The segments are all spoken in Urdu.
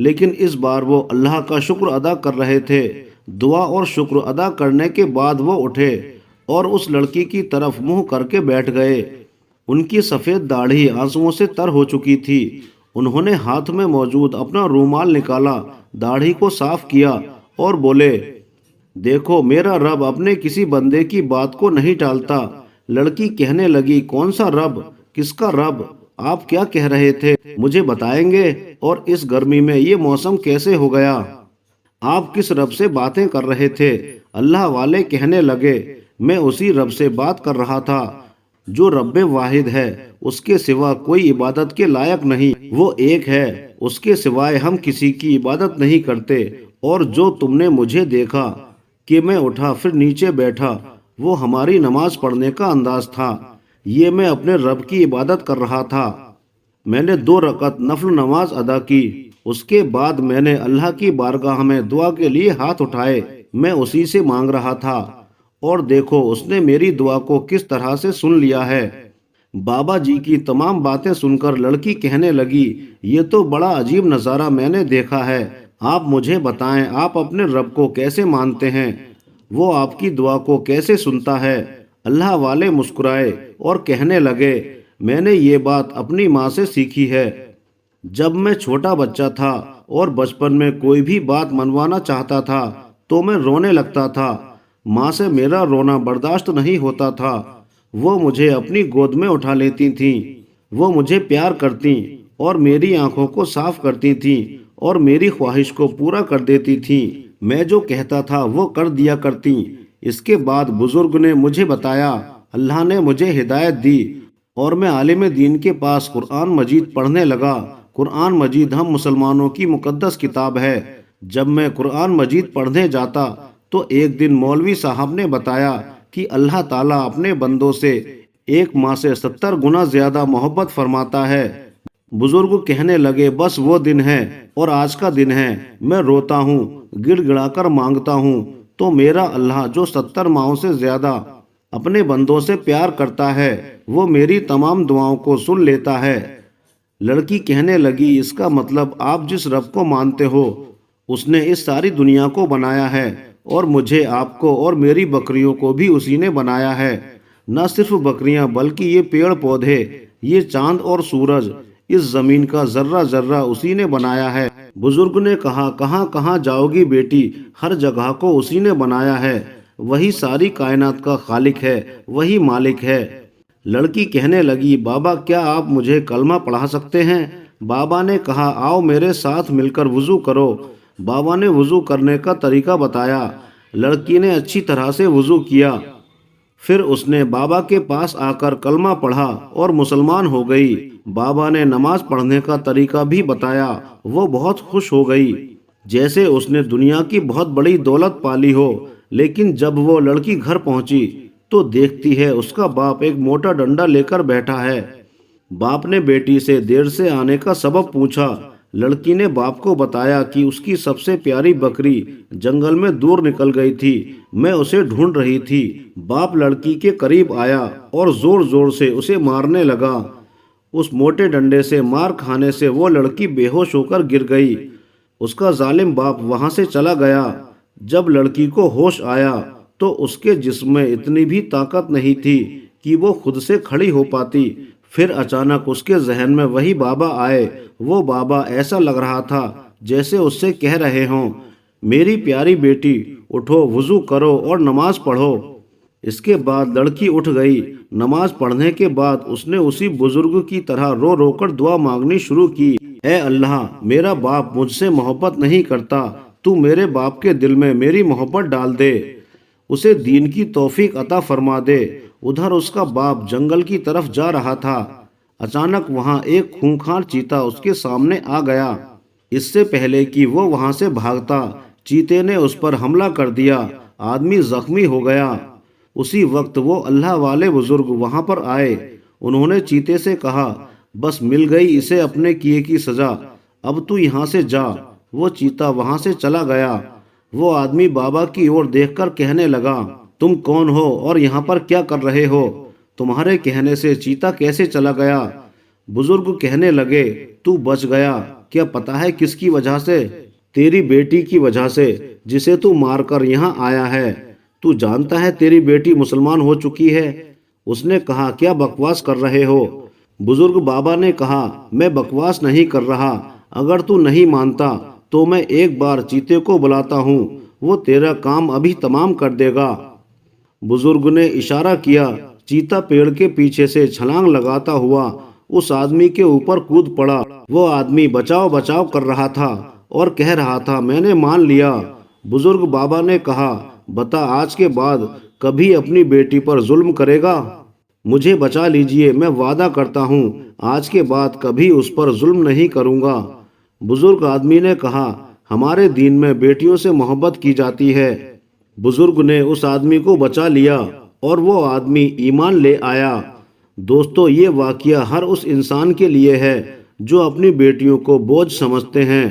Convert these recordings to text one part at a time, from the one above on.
لیکن اس بار وہ اللہ کا شکر ادا کر رہے تھے۔ دعا اور شکر ادا کرنے کے بعد وہ اٹھے اور اس لڑکی کی طرف منہ کر کے بیٹھ گئے۔ ان کی سفید داڑھی آنسوؤں سے تر ہو چکی تھی۔ انہوں نے ہاتھ میں موجود اپنا رومال نکالا، داڑھی کو صاف کیا اور بولے، دیکھو میرا رب اپنے کسی بندے کی بات کو نہیں ٹالتا۔ لڑکی کہنے لگی، کون سا رب؟ کس کا رب؟ آپ کیا کہہ رہے تھے؟ مجھے بتائیں گے؟ اور اس گرمی میں یہ موسم کیسے ہو گیا؟ آپ کس رب سے باتیں کر رہے تھے؟ اللہ والے کہنے لگے، میں اسی رب سے بات کر رہا تھا جو رب واحد ہے، اس کے سوا کوئی عبادت کے لائق نہیں، وہ ایک ہے، اس کے سوائے ہم کسی کی عبادت نہیں کرتے۔ اور جو تم نے مجھے دیکھا کہ میں اٹھا پھر نیچے بیٹھا، وہ ہماری نماز پڑھنے کا انداز تھا۔ یہ میں اپنے رب کی عبادت کر رہا تھا۔ میں نے 2 رکعت نفل نماز ادا کی، اس کے بعد میں نے اللہ کی بارگاہ میں دعا کے لیے ہاتھ اٹھائے، میں اسی سے مانگ رہا تھا، اور دیکھو اس نے میری دعا کو کس طرح سے سن لیا ہے۔ بابا جی کی تمام باتیں سن کر لڑکی کہنے لگی، یہ تو بڑا عجیب نظارہ میں نے دیکھا ہے۔ آپ مجھے بتائیں، آپ اپنے رب کو کیسے مانتے ہیں؟ وہ آپ کی دعا کو کیسے سنتا ہے؟ اللہ والے مسکرائے اور کہنے لگے، میں نے یہ بات اپنی ماں سے سیکھی ہے۔ جب میں چھوٹا بچہ تھا اور بچپن میں کوئی بھی بات منوانا چاہتا تھا تو میں رونے لگتا تھا۔ ماں سے میرا رونا برداشت نہیں ہوتا تھا۔ وہ مجھے اپنی گود میں اٹھا لیتی تھیں، وہ مجھے پیار کرتیں اور میری آنکھوں کو صاف کرتی تھیں اور میری خواہش کو پورا کر دیتی تھیں۔ میں جو کہتا تھا وہ کر دیا کرتیں۔ اس کے بعد بزرگ نے مجھے بتایا، اللہ نے مجھے ہدایت دی اور میں عالم دین کے پاس قرآن مجید پڑھنے لگا۔ قرآن مجید ہم مسلمانوں کی مقدس کتاب ہے۔ جب میں قرآن مجید پڑھنے جاتا تو ایک دن مولوی صاحب نے بتایا کہ اللہ تعالیٰ اپنے بندوں سے ایک ماں سے 70 گنا زیادہ محبت فرماتا ہے۔ بزرگ کہنے لگے، بس وہ دن ہے اور آج کا دن ہے۔ میں روتا ہوں، گڑ گڑا کر مانگتا ہوں تو میرا اللہ جو 70 ماؤں سے زیادہ اپنے بندوں سے پیار کرتا ہے، وہ میری تمام دعاؤں کو سن لیتا ہے۔ لڑکی کہنے لگی، اس کا مطلب آپ جس رب کو مانتے ہو اس نے اس ساری دنیا کو بنایا ہے، اور مجھے، آپ کو اور میری بکریوں کو بھی اسی نے بنایا ہے۔ نہ صرف بکریاں بلکہ یہ پیڑ پودے، یہ چاند اور سورج، اس زمین کا ذرہ ذرہ اسی نے بنایا ہے۔ بزرگ نے کہا، کہاں کہاں جاؤ گی بیٹی، ہر جگہ کو اسی نے بنایا ہے، وہی ساری کائنات کا خالق ہے، وہی مالک ہے۔ لڑکی کہنے لگی، بابا کیا آپ مجھے کلمہ پڑھا سکتے ہیں؟ بابا نے کہا، آؤ میرے ساتھ مل کر وضو کرو۔ بابا نے وضو کرنے کا طریقہ بتایا۔ لڑکی نے اچھی طرح سے وضو کیا، پھر اس نے بابا کے پاس آ کر کلمہ پڑھا اور مسلمان ہو گئی۔ بابا نے نماز پڑھنے کا طریقہ بھی بتایا۔ وہ بہت خوش ہو گئی، جیسے اس نے دنیا کی بہت بڑی دولت پالی ہو۔ لیکن جب وہ لڑکی گھر پہنچی تو دیکھتی ہے اس کا باپ ایک موٹا ڈنڈا لے کر بیٹھا ہے۔ باپ نے بیٹی سے دیر سے آنے کا سبب پوچھا۔ لڑکی نے باپ کو بتایا کہ اس کی سب سے پیاری بکری جنگل میں دور نکل گئی تھی، میں اسے ڈھونڈ رہی تھی۔ باپ لڑکی کے قریب آیا اور زور زور سے اسے مارنے لگا۔ اس موٹے ڈنڈے سے مار کھانے سے وہ لڑکی بے ہوش ہو کر گر گئی۔ اس کا ظالم باپ وہاں سے چلا گیا۔ جب لڑکی کو ہوش آیا تو اس کے جسم میں اتنی بھی طاقت نہیں تھی کہ وہ خود سے کھڑی ہو پاتی۔ پھر اچانک اس کے ذہن میں وہی بابا آئے۔ وہ بابا ایسا لگ رہا تھا جیسے اس سے کہہ رہے ہوں، میری پیاری بیٹی اٹھو، وضو کرو اور نماز پڑھو۔ اس کے بعد لڑکی اٹھ گئی۔ نماز پڑھنے کے بعد اس نے اسی بزرگ کی طرح رو رو کر دعا مانگنی شروع کی، اے اللہ، میرا باپ مجھ سے محبت نہیں کرتا، تو میرے باپ کے دل میں میری محبت ڈال دے، اسے دین کی توفیق عطا فرما دے۔ ادھر اس کا باپ جنگل کی طرف جا رہا تھا۔ اچانک وہاں ایک خونخوار چیتا اس کے سامنے آ گیا۔ اس سے پہلے کہ وہ وہاں سے بھاگتا، چیتے نے اس پر حملہ کر دیا۔ آدمی زخمی ہو گیا۔ اسی وقت وہ اللہ والے بزرگ وہاں پر آئے۔ انہوں نے چیتے سے کہا، بس مل گئی اسے اپنے کیے کی سزا، اب تو یہاں سے جا۔ وہ چیتا وہاں سے چلا گیا۔ وہ آدمی بابا کی اور دیکھ کر کہنے لگا، تم کون ہو اور یہاں پر کیا کر رہے ہو؟ تمہارے کہنے سے چیتا کیسے چلا گیا؟ بزرگ کہنے لگے، تو بچ گیا، کیا پتہ ہے کس کی وجہ سے؟ تیری بیٹی کی وجہ سے، جسے تو مار کر یہاں آیا ہے۔ تو جانتا ہے تیری بیٹی مسلمان ہو چکی ہے؟ اس نے کہا کیا بکواس کر رہے ہو؟ بزرگ بابا نے کہا میں بکواس نہیں کر رہا، اگر تو نہیں مانتا تو میں ایک بار چیتے کو بلاتا ہوں، وہ تیرا کام ابھی تمام کر دے گا۔ بزرگ نے اشارہ کیا، چیتا پیڑ کے پیچھے سے چھلانگ لگاتا ہوا اس آدمی کے اوپر کود پڑا۔ وہ آدمی بچاؤ بچاؤ کر رہا تھا اور کہہ رہا تھا میں نے مان لیا۔ بزرگ بابا نے کہا بتا آج کے بعد کبھی اپنی بیٹی پر ظلم کرے گا؟ مجھے بچا لیجئے، میں وعدہ کرتا ہوں آج کے بعد کبھی اس پر ظلم نہیں کروں گا۔ بزرگ آدمی نے کہا ہمارے دین میں بیٹیوں سے محبت کی جاتی ہے۔ بزرگ نے اس آدمی کو بچا لیا اور وہ آدمی ایمان لے آیا۔ دوستو، یہ واقعہ ہر اس انسان کے لیے ہے جو اپنی بیٹیوں کو بوجھ سمجھتے ہیں۔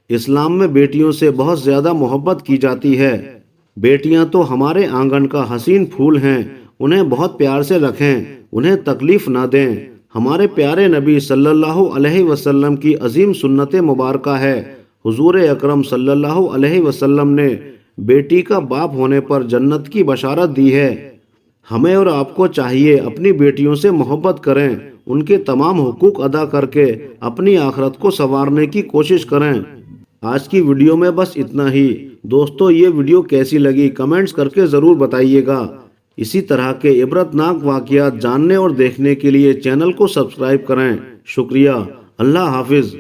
اسلام میں بیٹیوں سے بہت زیادہ محبت کی جاتی ہے۔ بیٹیاں تو ہمارے آنگن کا حسین پھول ہیں، انہیں بہت پیار سے رکھیں، انہیں تکلیف نہ دیں۔ ہمارے پیارے نبی صلی اللہ علیہ وسلم کی عظیم سنت مبارکہ ہے۔ حضور اکرم صلی اللہ علیہ وسلم نے بیٹی کا باپ ہونے پر جنت کی بشارت دی ہے۔ ہمیں اور آپ کو چاہیے اپنی بیٹیوں سے محبت کریں، ان کے تمام حقوق ادا کر کے اپنی آخرت کو سنوارنے کی کوشش کریں۔ آج کی ویڈیو میں بس اتنا ہی۔ دوستو، یہ ویڈیو کیسی لگی کمنٹس کر کے ضرور بتائیے گا۔ اسی طرح کے عبرتناک واقعات جاننے اور دیکھنے کے لیے چینل کو سبسکرائب کریں۔ شکریہ۔ اللہ حافظ۔